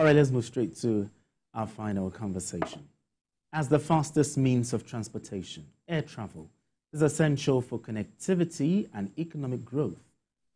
right, let's move straight to our final conversation. As the fastest means of transportation, air travel is essential for connectivity and economic growth,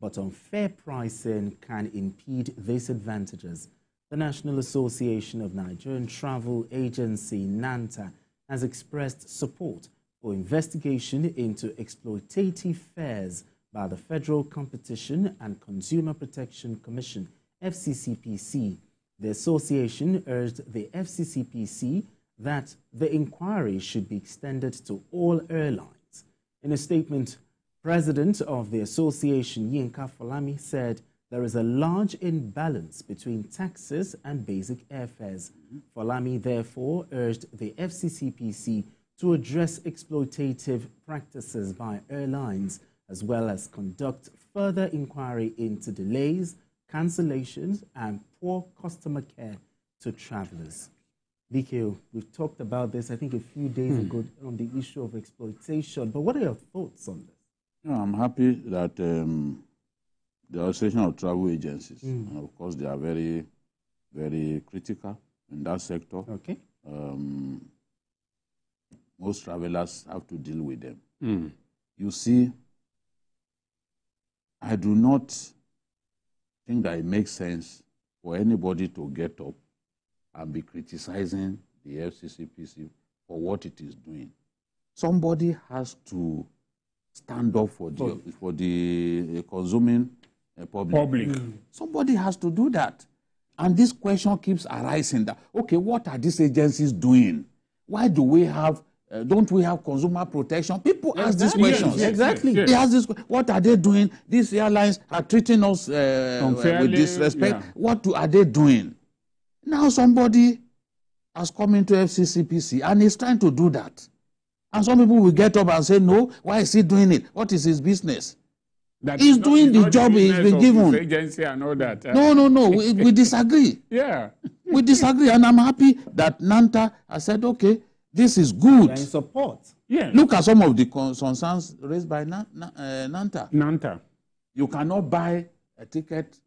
but unfair pricing can impede these advantages. The National Association of Nigerian Travel Agency, Nanta, has expressed support for investigation into exploitative fares by the Federal Competition and Consumer Protection Commission, FCCPC. The association urged the FCCPC that the inquiry should be extended to all airlines. In a statement, President of the association, Yinka Falami, said there is a large imbalance between taxes and basic airfares. Falami therefore urged the FCCPC to address exploitative practices by airlines, as well as conduct further inquiry into delays, cancellations, and poor customer care to travelers. BKO, we've talked about this, I think, a few days ago on the issue of exploitation, but what are your thoughts on this? No, I'm happy that the Association of Travel Agencies, and of course, they are very, very critical in that sector. Okay. Most travelers have to deal with them. You see, I do not think that it makes sense for anybody to get up and be criticizing the FCCPC for what it is doing. Somebody has to stand up for the consuming public. Somebody has to do that. And this question keeps arising that, okay, what are these agencies doing? Why do we have, don't we have consumer protection? People ask these questions. Yes, exactly. They ask this, what are they doing? These airlines are treating us with disrespect. What are they doing? Now somebody has come into FCCPC and is trying to do that. And some people will get up and say, no, why is he doing it? What is his business? He's doing the job he's been given. Agency and all that. No. We disagree. Yeah. We disagree. And I'm happy that Nanta has said, okay, this is good. In support. Yeah. Look at some of the concerns raised by Nanta. Nanta. You cannot buy a ticket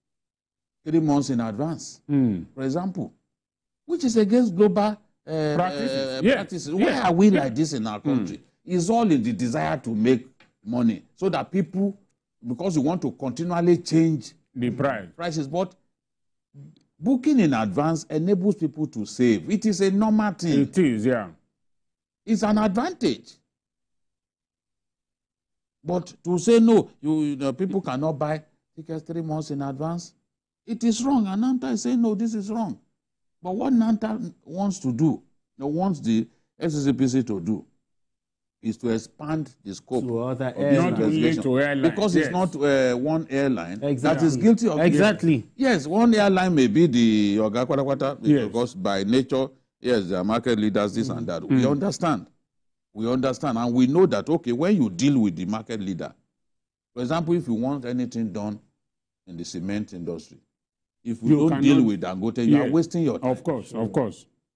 3 months in advance, for example, which is against global practices. Why are we like this in our country? It's all in the desire to make money so that people, because you want to continually change the prices, but booking in advance enables people to save. It is a normal thing. It is, yeah. It's an advantage. But to say no, people cannot buy tickets 3 months in advance, it is wrong. And Nanta is saying, no, this is wrong. But what Nanta wants to do, wants the FCCPC to do, is to expand the scope to other airlines. Because it's not one airline that is guilty of Exactly. Yes, one airline may be the Oga Kwata, because by nature, yes, they are market leaders, this and that. We understand. We understand. And we know that, okay, when you deal with the market leader, for example, if you want anything done in the cement industry, if you don't deal with Dangote, you are wasting your time. Of course.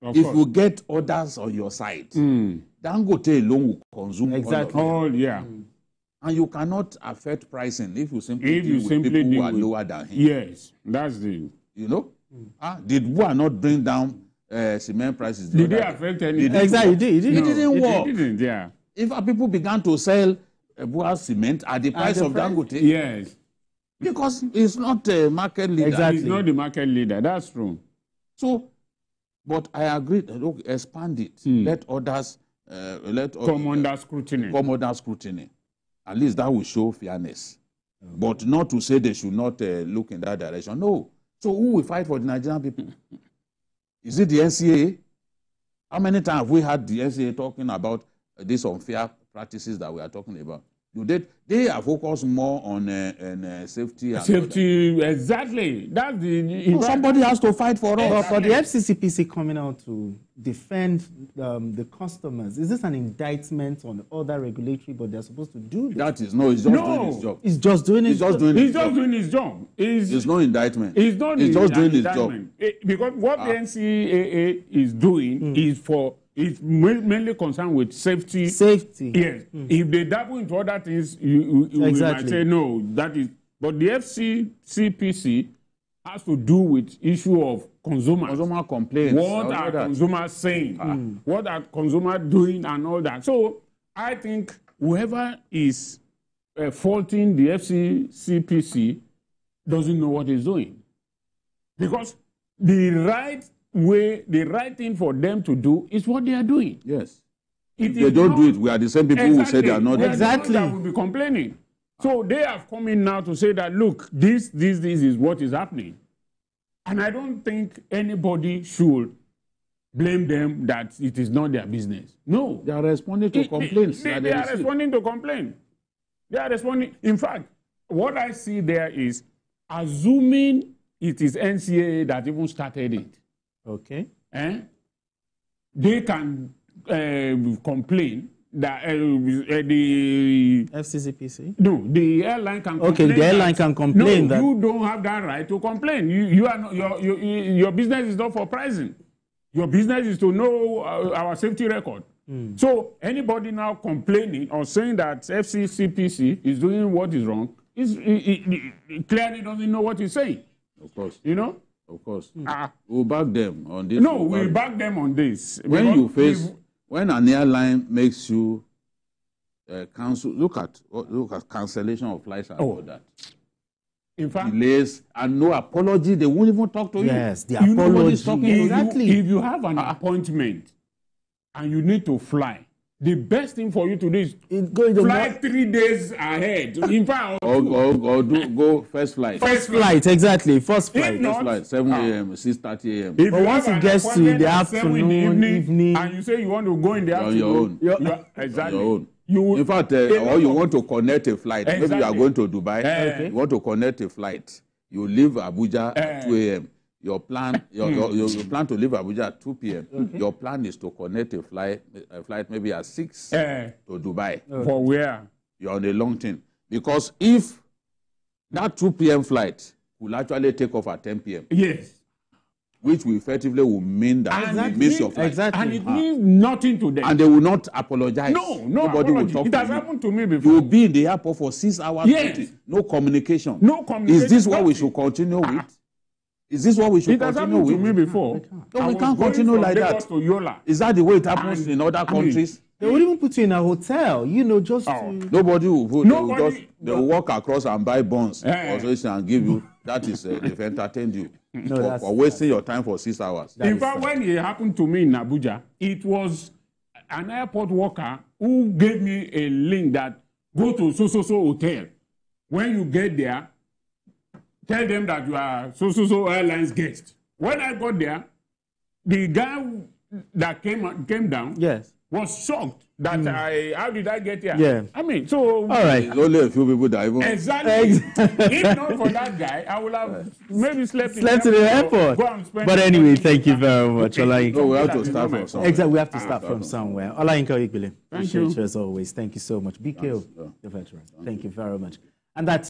If you get others on your side, Dangote alone will consume all of it. And you cannot affect pricing if you simply deal with people who are lower than him. Yes, that's the... You know? Did Bua not bring down cement prices? Did they affect anything? Exactly, it didn't work. It didn't, yeah. If people began to sell Bua cement at the price of Dangote... Yes. Because it's not a market leader. Exactly. It's not the market leader. That's true. So, but I agree. Look, expand it. Let others come under scrutiny. Come under scrutiny. At least that will show fairness. But not to say they should not look in that direction. No. So who will fight for the Nigerian people? Is it the NCAA? How many times have we had the NCAA talking about these unfair practices that we are talking about? They are focused more on safety. Safety, exactly. That's the... somebody has to fight for us. But for the FCCPC coming out to defend the customers, is this an indictment on other regulatory, but they're supposed to do this? That is, no, it's just doing his job. It's just doing his job. He's just doing his job. It's no indictment. It's not just doing his job. Because what the NCAA is doing is mainly concerned with safety. Safety. Yes. If they dabble into other things, you might say no, that is. But the FCCPC has to do with issue of consumers. Consumer complaints. What are consumers saying? What are consumers doing and all that? So I think whoever is faulting the FCCPC doesn't know what he's doing. Because the right way, the right thing for them to do is what they are doing. Yes. If they don't do it, we are the same people who say they are not. Exactly. That will be complaining. So they have come in now to say that, look, this is what is happening. And I don't think anybody should blame them that it is not their business. No. They are responding to complaints. They are responding to complaints. They are responding. In fact, what I see there is assuming it is NCAA that even started it. Okay. They can complain that the FCCPC? No, the airline can complain. Okay, the airline can complain no, that you don't have that right to complain. You are not, your business is not for pricing. Your business is to know our safety record. So anybody now complaining or saying that FCCPC is doing what is wrong, he clearly doesn't know what he's saying. Of course. You know? Of course. We'll back them on this. No, we'll back them on this. When an airline makes you cancel, look at cancellation of flights and all that. In fact, delays and no apology, they won't even talk to you. Yes, the apology. Exactly. If you have an appointment and you need to fly, the best thing for you to do is fly 3 days ahead. In fact, or go first flight. First flight, exactly. First flight. First flight, 7 a.m., 6:30 a.m. If once it gets to the afternoon, evening, and you say you want to go in the afternoon, on your own. Exactly. On your own. In fact, or you want to connect a flight. Exactly. Maybe you are going to Dubai. You want to connect a flight. You leave Abuja at 2 a.m. Your plan, you plan to leave Abuja at 2 p.m. Okay. Your plan is to connect a flight maybe at 6 to Dubai. For where? You're on a long thing. Because if that 2 p.m. flight will actually take off at 10 p.m. Yes. Which will effectively will mean that you miss your flight. Exactly. And it means nothing to them. And they will not apologize. No Nobody will talk to you. It has happened to me before. You will be in the airport for 6 hours. Yes. No communication. No communication. Is this what we should continue with? Is this what we should continue with? It has happened to me before. No, we can't continue like that. To Yola. Is that the way it happens in other countries? They would even put you in a hotel, just to... Nobody will put, they will walk across and buy bonds and give you. That is, they've entertained you for wasting your time for 6 hours. In fact, when it happened to me in Abuja, it was an airport worker who gave me a link that go to so hotel. When you get there, tell them that you are so airlines guest. When I got there, the guy that came down was shocked that how did I get here? Yeah. I mean, so... All right. There's only a few people that even... Exactly. If not for that guy, I would have maybe slept in the airport. But anyway, thank you very much, Olayinka. No, we have to start from somewhere. Exactly, we have to start from somewhere. Olayinka Igbile, appreciate you as always. Thank you so much. BKO, the veteran. Thank you very much. And that's